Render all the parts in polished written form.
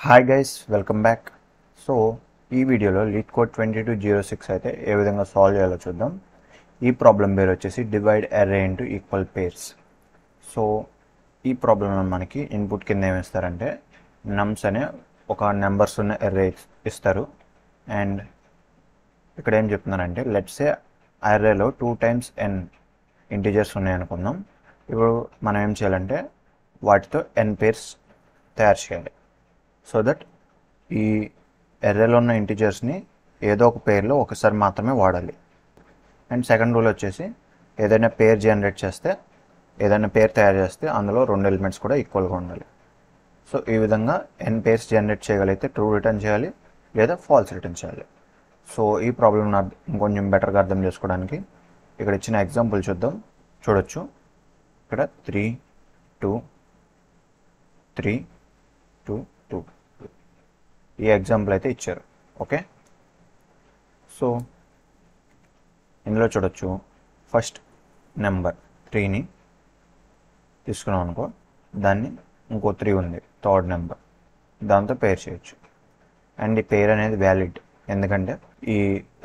Hi guys, welcome back. So ఈ వీడియోలో lead code 2206 అయితే ఏ విధంగా సాల్వ్ చేయాలో చూద్దాం. ఈ ప్రాబ్లం పేరు వచ్చేసి divide array into equal pairs. So ఈ ప్రాబ్లంలో మనకి ఇన్పుట్ కింద ఏమిస్తారంటే నమ్స్ అనే ఒక నెంబర్స్ ఉన్న అర్రే ఇస్తారు. అండ్ ఇక్కడ ఏం చెప్తున్నారంటే లెట్స్ ఏ అర్రేలో 2 times n ఇంటిజర్స్ ఉన్నాయనుకుందాం. ఇప్పుడు మనం ఏం చేయాలంటే వాటితో n పేర్స్ తయారు చేయాలి. సో దట్ ఈ అర్రేలో ఉన్న ఇంటిజర్స్ని ఏదో ఒక పేర్లో ఒకసారి మాత్రమే వాడాలి. అండ్ సెకండ్ రూల్ వచ్చేసి ఏదైనా పేర్ జనరేట్ చేస్తే ఏదైనా పేరు తయారు చేస్తే అందులో 2 ఎలిమెంట్స్ కూడా ఈక్వల్గా ఉండాలి. సో ఈ విధంగా n పేర్స్ జనరేట్ చేయగలిగితే ట్రూ రిటర్న్ చేయాలి లేదా ఫాల్స్ రిటర్న్ చేయాలి. సో ఈ ప్రాబ్లం ఇంకొంచెం బెటర్గా అర్థం చేసుకోవడానికి ఇక్కడ ఇచ్చిన ఎగ్జాంపుల్ చూడొచ్చు. ఇక్కడ 3 2 3 2 2 ఈ ఎగ్జాంపుల్ అయితే ఇచ్చారు. ఓకే, సో ఇందులో చూడొచ్చు ఫస్ట్ నెంబర్ 3ని తీసుకున్నాం అనుకో, దాన్ని ఇంకో 3 ఉంది థర్డ్ నెంబర్, దాంతో పేర్ చేయొచ్చు. అండ్ ఈ పేర్ అనేది వ్యాలిడ్ ఎందుకంటే ఈ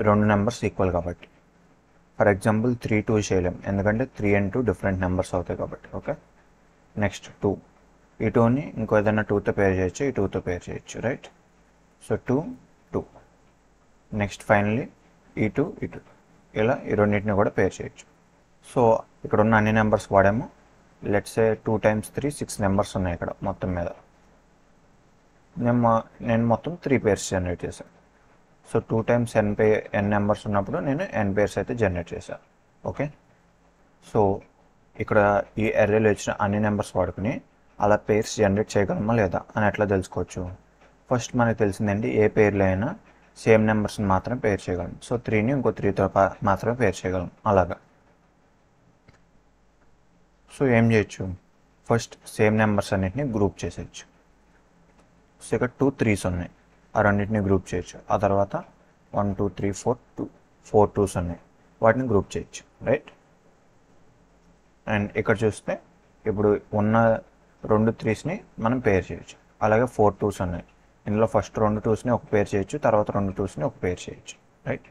2 నెంబర్స్ ఈక్వల్ కాబట్టి. ఫర్ ఎగ్జాంపుల్ 3 2 చేయలేం ఎందుకంటే 3 and 2 డిఫరెంట్ నెంబర్స్ అవుతాయి కాబట్టి. ఓకే, నెక్స్ట్ 2, ఈ 2ని ఇంకో ఏదైనా 2తో పేర్ చేయొచ్చు, ఈ 2తో పేర్ చేయొచ్చు, రైట్? సో 2 2, నెక్స్ట్ ఫైనల్లీ ఈ 2 ఈ 2, ఇలా ఈ రెండింటిని కూడా పేర్ చేయొచ్చు. సో ఇక్కడ ఉన్న అన్ని నెంబర్స్ వాడాము. లెట్స్ సే 2 times 3 6 నెంబర్స్ ఉన్నాయి ఇక్కడ మొత్తం మీద. నేను మొత్తం 3 పేర్స్ జనరేట్ చేశాను. సో 2 times n నెంబర్స్ ఉన్నప్పుడు నేను n పేర్స్ అయితే జనరేట్ చేశాను. ఓకే, సో ఇక్కడ ఈ అర్రేలో ఇచ్చిన అన్ని నెంబర్స్ వాడుకుని అలా పేర్స్ జనరేట్ చేయగలమా లేదా అని ఎట్లా తెలుసుకోవచ్చు? ఫస్ట్ మనకు తెలిసిందండి ఏ పేర్లో అయినా సేమ్ నెంబర్స్ని మాత్రమే పేర్ చేయగలం. సో 3ని ఇంకో 3తో మాత్రమే పేర్ చేయగలం అలాగా. సో ఏం చేయొచ్చు, ఫస్ట్ సేమ్ నెంబర్స్ అన్నిటిని గ్రూప్ చేసేయచ్చు. సో ఇక్కడ 2 3s ఉన్నాయి, ఆ రెండింటిని గ్రూప్ చేయొచ్చు. ఆ తర్వాత 1 2 3 4 2s ఉన్నాయి, వాటిని గ్రూప్ చేయొచ్చు, రైట్? అండ్ ఇక్కడ చూస్తే ఇప్పుడు ఉన్న 2 3స్ని మనం పేర్ చేయొచ్చు. అలాగే 4 2s ఉన్నాయి, ఇందులో ఫస్ట్ 2 2స్ని ఒక పేర్ చేయొచ్చు, తర్వాత 2 2స్ని ఒక పేర్ చేయొచ్చు, రైట్?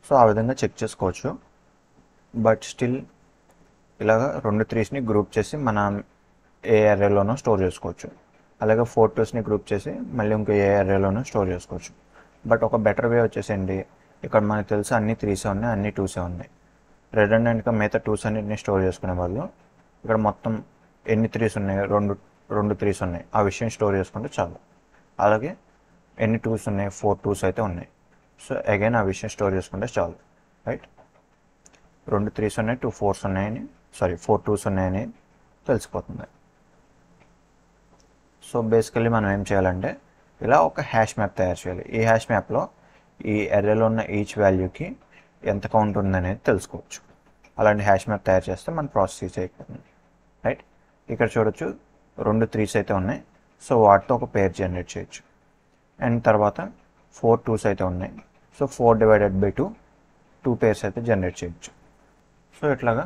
సో ఆ విధంగా చెక్ చేసుకోవచ్చు. బట్ స్టిల్ ఇలాగా 2 3స్ని గ్రూప్ చేసి మనం ఏ అర్రేలోనో స్టోర్ చేసుకోవచ్చు. అలాగే 4 2స్ని గ్రూప్ చేసి మళ్ళీ ఇంకో ఏ అర్రేలోనో స్టోర్ చేసుకోవచ్చు. బట్ ఒక బెటర్ వే వచ్చేసండి, ఇక్కడ మనకు తెలుసు అన్ని 3s ఉన్నాయి, అన్ని 2s ఉన్నాయి. రెడెండెంట్గా మిగతా 2s అన్నిటిని స్టోర్ చేసుకునే వాళ్ళు ఇక్కడ మొత్తం ఎన్ని 3s ఉన్నాయి, రెండు 3s ఉన్నాయి, ఆ విషయం స్టోర్ చేసుకుంటే చాలు. అలాగే ఎన్ని 2s ఉన్నాయి, 4 2s అయితే ఉన్నాయి. సో అగైన్ ఆ విషయం స్టోర్ చేసుకుంటే చాలు, రైట్? 2 3s ఉన్నాయి, 2 4s ఉన్నాయని, 4 2s ఉన్నాయని తెలిసిపోతుంది. సో బేసికలీ మనం ఏం చేయాలంటే ఇలా ఒక హ్యాష్ మ్యాప్ తయారు చేయాలి. ఈ హ్యాష్ మ్యాప్లో ఈ అర్రేలో ఉన్న ఈచ్ వాల్యూకి ఎంత కౌంట్ ఉందనేది తెలుసుకోవచ్చు. అలాంటి హ్యాష్ మ్యాప్ తయారు చేస్తే మన ప్రాసెస్ ఈజీ అయిపోతుంది, రైట్? ఇక్కడ చూడొచ్చు 2 3s అయితే ఉన్నాయి, సో వాటితో ఒక పేర్ జనరేట్ చేయొచ్చు. అండ్ తర్వాత 4 2s అయితే ఉన్నాయి, సో 4 divided by 2 పేర్స్ అయితే జనరేట్ చేయొచ్చు. సో ఇట్లాగా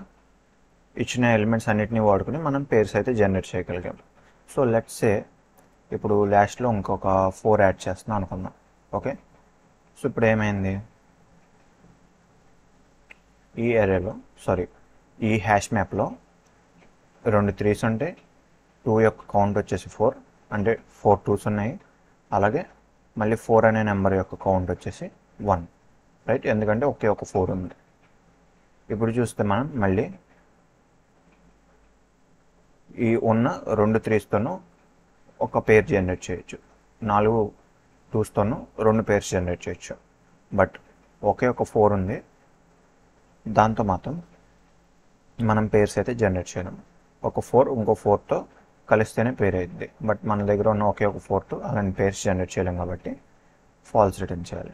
ఇచ్చిన ఎలిమెంట్స్ అన్నిటిని వాడుకుని మనం పేర్స్ అయితే జనరేట్ చేయగలిగాం. సో లెట్స్ సే ఇప్పుడు లాస్ట్లో ఇంకొక 4 యాడ్ చేస్తున్నాం అనుకుందాం. ఓకే, సో ఇప్పుడు ఏమైంది, ఈ అర్రేలో ఈ హ్యాష్ మ్యాప్లో 2 3s ఉంటే 2 యొక్క కౌంట్ వచ్చేసి 4, అంటే 4 2s ఉన్నాయి. అలాగే మళ్ళీ 4 అనే నెంబర్ యొక్క కౌంట్ వచ్చేసి 1, రైట్? ఎందుకంటే ఒకే ఒక 4 ఉంది. ఇప్పుడు చూస్తే మనం మళ్ళీ ఈ ఉన్న 2 3స్తోనూ ఒక పేర్ జనరేట్ చేయొచ్చు, 4 2స్తోనూ 2 పేర్స్ జనరేట్ చేయొచ్చు. బట్ ఒకే ఒక 4 ఉంది, దాంతో మాత్రం మనం పేర్స్ అయితే జనరేట్ చేయడం. ఒక 4 ఇంకో 4తో కలిస్తేనే పేర్ అయింది. బట్ మన దగ్గర ఉన్న ఒకే ఒక 4తో అలాంటి పేర్స్ జనరేట్ చేయలేం కాబట్టి ఫాల్స్ రిటర్న్ చేయాలి,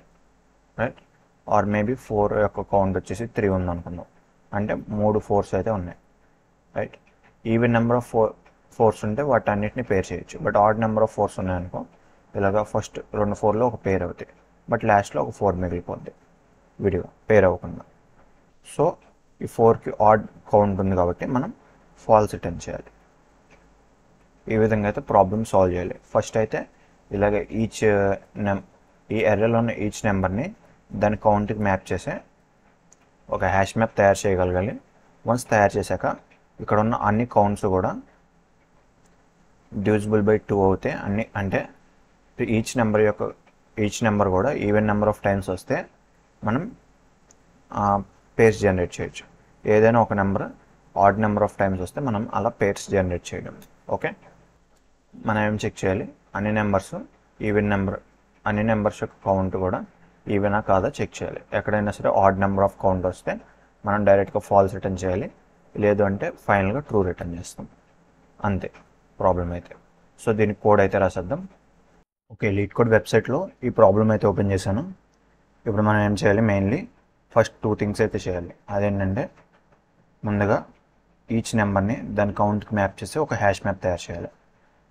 రైట్? ఆర్ మేబీ 4 యొక్క కౌంట్ వచ్చేసి 3 ఉంది అనుకుందాం, అంటే 3 4s అయితే ఉన్నాయి, right? Even number of 4s ఉంటే వాటి అన్నిటిని పేర్ చేయొచ్చు. But odd number of 4s ఉన్నాయనుకో, ఇలాగా ఫస్ట్ 2 4లో ఒక పేర్ అవుతాయి, బట్ లాస్ట్లో ఒక 4 మిగిలిపోద్ది విడిగా పేర్ అవ్వకుండా. సో ఈ 4కి ఆడ్ కౌంట్ ఉంది కాబట్టి మనం ఫాల్స్ రిటర్న్ చేయాలి. ఈ విధంగా అయితే ప్రాబ్లమ్ సాల్వ్ చేయాలి. ఫస్ట్ అయితే ఇలాగే ఈ ఎర్రలో ఉన్న ఈచ్ నెంబర్ని దాని కౌంట్కి మ్యాప్ చేసే ఒక హ్యాష్ మ్యాప్ తయారు చేయగలగాలి. వన్స్ తయారు చేశాక ఇక్కడ ఉన్న అన్ని కౌంట్స్ కూడా డివిజిబుల్ బై 2 అవుతాయి. అంటే ఈచ్ నెంబర్ కూడా ఈవెన్ నెంబర్ ఆఫ్ టైమ్స్ వస్తే మనం పేర్స్ జనరేట్ చేయొచ్చు. ఏదైనా ఒక number odd number of times వస్తే మనం అలా పేర్స్ జనరేట్ చేయడం. ఓకే, మనం ఏం చెక్ చేయాలి, అన్ని నెంబర్స్ యొక్క కౌంట్ కూడా ఈవెనా కాదా చెక్ చేయాలి. ఎక్కడైనా సరే ఆడ్ నెంబర్ ఆఫ్ కౌంట్ వస్తే మనం డైరెక్ట్గా ఫాల్స్ రిటర్న్ చేయాలి, లేదు అంటే ఫైనల్గా ట్రూ రిటర్న్ చేస్తాం. అంతే ప్రాబ్లం అయితే. సో దీనికి కోడ్ అయితే రాసేద్దాం. ఓకే, లీడ్ కోడ్ వెబ్సైట్లో ఈ ప్రాబ్లం అయితే ఓపెన్ చేశాను. ఇప్పుడు మనం ఏం చేయాలి, మెయిన్లీ ఫస్ట్ 2 థింగ్స్ అయితే చేయాలి. అదేంటంటే ముందుగా ఈచ్ నెంబర్ని దాని కౌంట్కి మ్యాప్ చేసి ఒక హ్యాష్ మ్యాప్ తయారు చేయాలి.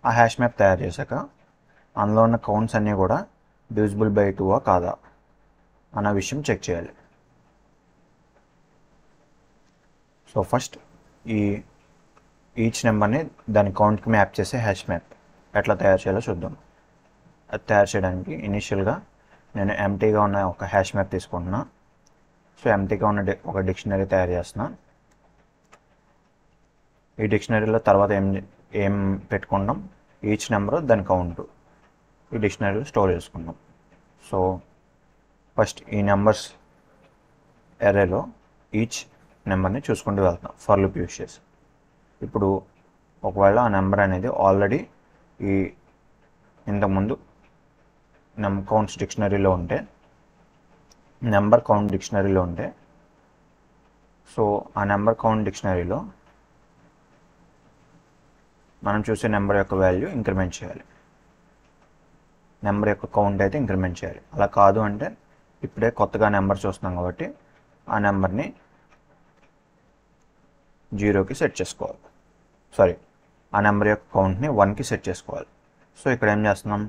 ఆ హ్యాష్ మ్యాప్ తయారు చేశాక అందులో ఉన్న కౌంట్స్ అన్నీ కూడా డివిజిబుల్ బై 2 కాదా అన్న విషయం చెక్ చేయాలి. సో ఫస్ట్ ఈచ్ నెంబర్ని దాని కౌంట్కి మ్యాప్ చేసే హ్యాష్ మ్యాప్ ఎట్లా తయారు చేయాలో చూద్దాం. అది తయారు చేయడానికి ఇనీషియల్గా నేను ఎంటీగా ఉన్న ఒక హ్యాష్ మ్యాప్ తీసుకుంటున్నా. సో ఎంటీగా ఉన్న ఒక డిక్షనరీ తయారు చేస్తున్నా. ఈ డిక్షనరీలో తర్వాత ఏం పెట్టుకుంటాం, ఈచ్ నెంబర్ దాని కౌంట్ ఈ డిక్షనరీలో స్టోర్ చేసుకుంటాం. సో ఫస్ట్ ఈ నెంబర్స్ ఎరేలో ఈచ్ నెంబర్ని చూసుకుంటూ వెళ్తాం ఫర్ లూప్ యూస్ చేసి. ఇప్పుడు ఒకవేళ ఆ నెంబర్ అనేది ఆల్రెడీ ఇంతకుముందు నెంబర్ కౌంట్ డిక్షనరీలో ఉంటే సో ఆ నెంబర్ కౌంట్ డిక్షనరీలో మనం చూసే నెంబర్ యొక్క వాల్యూ ఇంక్రిమెంట్ చేయాలి, నెంబర్ యొక్క కౌంట్ అయితే ఇంక్రిమెంట్ చేయాలి. అలా కాదు అంటే ఇప్పుడే కొత్తగా నెంబర్ చూస్తున్నాం కాబట్టి ఆ నెంబర్ని 0కి సెట్ చేసుకోవాలి. ఆ నెంబర్ యొక్క కౌంట్ని 1కి సెట్ చేసుకోవాలి. సో ఇక్కడ ఏం చేస్తున్నాం,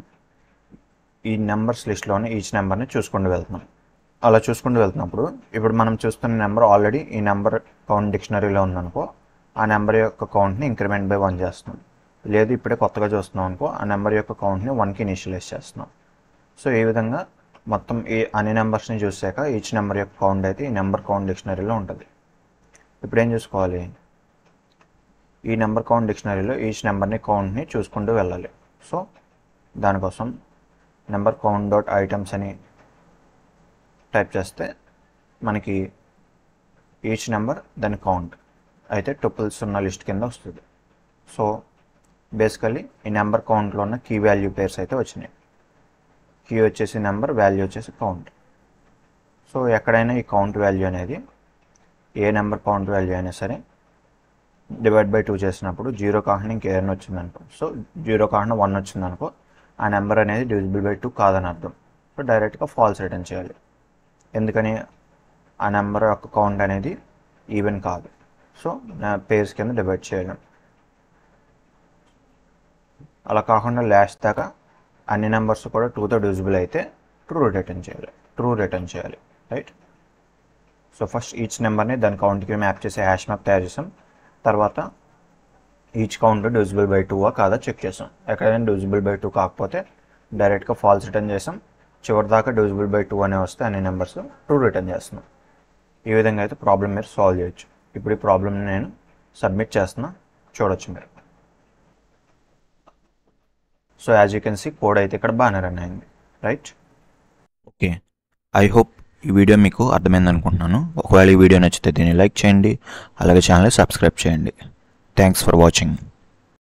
ఈ నెంబర్స్ లిస్ట్లోనే ఈచ్ నెంబర్ని చూసుకుంటూ వెళ్తున్నాం. అలా చూసుకుంటూ వెళ్తున్నప్పుడు ఇప్పుడు మనం చూస్తున్న నెంబర్ ఆల్రెడీ ఈ నెంబర్ కౌంట్ డిక్షనరీలో ఉందనుకో, ఆ నెంబర్ యొక్క కౌంట్ని ఇంక్రిమెంట్ బై 1 చేస్తున్నాం. లేదు ఇప్పుడే కొత్తగా చూస్తున్నాం అనుకో, ఆ నెంబర్ యొక్క కౌంట్ని 1కి ఇనిషియలైజ్ చేస్తున్నాం. సో ఈ విధంగా మొత్తం అన్ని నెంబర్స్ని చూసాక ఈచ్ నెంబర్ యొక్క కౌంట్ అయితే ఈ నెంబర్ కౌంట్ డిక్షనరీలో ఉంటుంది. ఇప్పుడు ఏం చూసుకోవాలి, ఈ నెంబర్ కౌంట్ డిక్షనరీలో ఈచ్ నెంబర్ని కౌంట్ని చూసుకుంటూ వెళ్ళాలి. సో దానికోసం నెంబర్ కౌంట్ డాట్ ఐటమ్స్ అని టైప్ చేస్తే మనకి ఈచ్ నెంబర్ దాని కౌంట్ అయితే టుపుల్స్ ఉన్న లిస్ట్ కింద వస్తుంది. సో బేసికలీ ఈ నెంబర్ కౌంట్లో ఉన్న కీ వాల్యూ పేర్స్ అయితే వచ్చినాయి. కీ వచ్చేసి నెంబర్, వాల్యూ వచ్చేసి కౌంట్. సో ఎక్కడైనా ఈ కౌంట్ వాల్యూ అనేది ఏ నెంబర్ కౌంట్ వాల్యూ అయినా సరే డివైడ్ బై 2 చేసినప్పుడు 0 కాకుండా ఇంకేదైనా వచ్చిందనుకో, సో 0 కాకుండా 1 వచ్చిందనుకో, ఆ నెంబర్ అనేది డివిజిబుల్ బై 2 కాదని అర్థం. సో డైరెక్ట్గా ఫాల్స్ రిటర్న్ చేయాలి. ఎందుకని, ఆ నెంబర్ యొక్క కౌంట్ అనేది ఈవెన్ కాదు. సో పేర్స్ కింద డివైడ్ చేయడం. అలా కాకుండా లాస్ట్ దాకా అన్ని నెంబర్స్ కూడా 2తో డివిజిబుల్ అయితే ట్రూ రిటర్న్ చేయాలి. రైట్. సో ఫస్ట్ ఈచ్ నెంబర్ని దాని కౌంట్కి మ్యాప్ చేసే హ్యాష్ మ్యాప్ తయారు చేసాం. తర్వాత ఈచ్ కౌంట్ డివిజిబుల్ బై 2 కాదా చెక్ చేసాం. ఎక్కడైనా డివిజిబుల్ బై 2 కాకపోతే డైరెక్ట్గా ఫాల్స్ రిటర్న్ చేసాం. చివరి దాకా డివిజిబుల్ బై 2 అనే వస్తే అన్ని నెంబర్స్ ట్రూ రిటర్న్ చేస్తున్నాం. ఈ విధంగా అయితే ప్రాబ్లం మీరు సాల్వ్ చేయొచ్చు. ఇప్పుడు ఈ ప్రాబ్లమ్ని నేను సబ్మిట్ చేస్తున్నా, చూడొచ్చు మీరు. So as you can see code అయితే ఇక్కడ బాగానే రన్ అయింది. రైట్. ఓకే, ఐ హోప్ ఈ వీడియో మీకు అర్థమైంది అనుకుంటున్నాను. ఒకవేళ ఈ వీడియో నచ్చితే దీన్ని లైక్ చేయండి, అలాగే ఛానల్ని సబ్స్క్రైబ్ చేయండి. Thanks for watching.